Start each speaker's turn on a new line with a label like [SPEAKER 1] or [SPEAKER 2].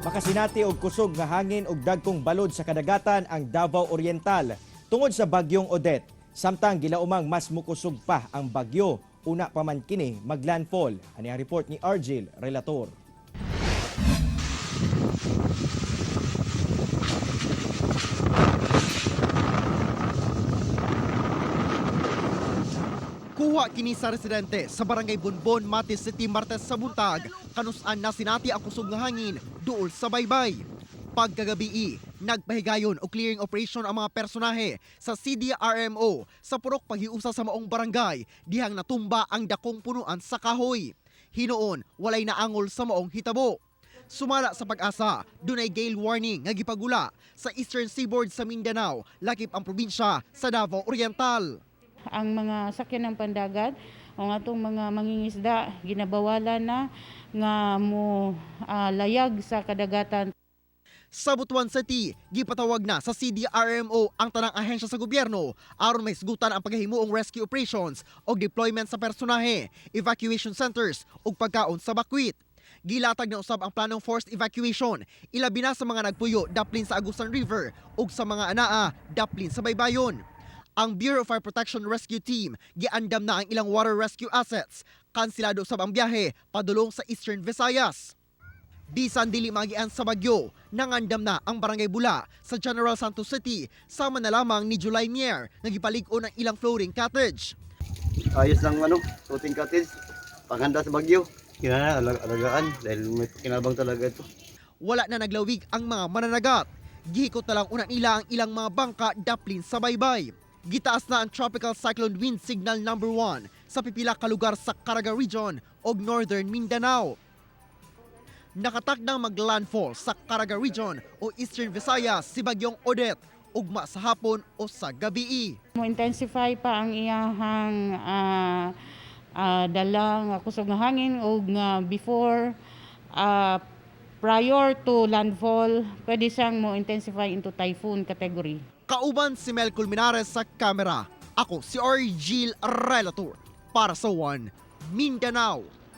[SPEAKER 1] Makasinati og kusog nga hangin ug dagkong balod sa kadagatan ang Davao Oriental tungod sa bagyong Odette. Samtang gilaumang mas mukusog pa ang bagyo, una pa man kini maglandfall. Ani ang report ni Argel Relator.
[SPEAKER 2] Kuha kini sa residente sa Barangay Bonbon, Matis City, Martes sa buntag, kanus-an na sinati ang kusog nga hangin duol sa baybay. Pagkagabi, nagpahigayon o clearing operation ang mga personahe sa CDRMO sa purok paghiusa sa maong barangay, dihang natumba ang dakong punuan sa kahoy. Hinoon, walay naangol sa maong hitabo. Sumala sa pag-asa, dunay gale warning nga gipagula sa Eastern Seaboard sa Mindanao, lakip ang probinsya sa Davao Oriental.
[SPEAKER 3] Ang mga sakyan ng pandagat o atong mga mangingisda ginabawalan na nga mo layag sa kadagatan.
[SPEAKER 2] Sa Butuan City, gipatawag na sa CDRMO ang tanang ahensya sa gobyerno aron may sigutan ang paghimuong rescue operations o deployment sa personahe, evacuation centers ug pagkaon sa bakwit. Gilatag na usab ang planong forced evacuation, ilabi na sa mga nagpuyo daplin sa Agusan River ug sa mga anaa daplin sa baybayon. Ang Bureau of Fire Protection Rescue Team giandam na ang ilang water rescue assets. Kansilado usab ang biyahe padulong sa Eastern Visayas. Bisan dili magian sa bagyo, nangandam na ang Barangay Bula sa General Santos City, sama na lamang ni July Mier nga gipalig-on ang ilang floating cottage.
[SPEAKER 4] Ayos lang floating cottage, panghanda sa bagyo. Alagaan dahil may kinabang talaga ito.
[SPEAKER 2] Wala na naglawig ang mga mananagat. Gihikot na lang una nila ang ilang mga bangka daplin sa baybay. Gitaas na ang Tropical Cyclone Wind Signal No. 1 sa pipila ka lugar sa Caraga Region o Northern Mindanao. Nakatakdang maglandfall sa Caraga Region o Eastern Visayas si bagyong Odette, ugma sa hapon o sa gabi.
[SPEAKER 3] Mo-intensify pa ang iyahang dala nga kusog nga hangin ug nga before prior to landfall pwede siyang mo-intensify into typhoon category.
[SPEAKER 2] Kauban si Mel Culminares sa kamera. Ako si Argel Relator para sa One Mindanao.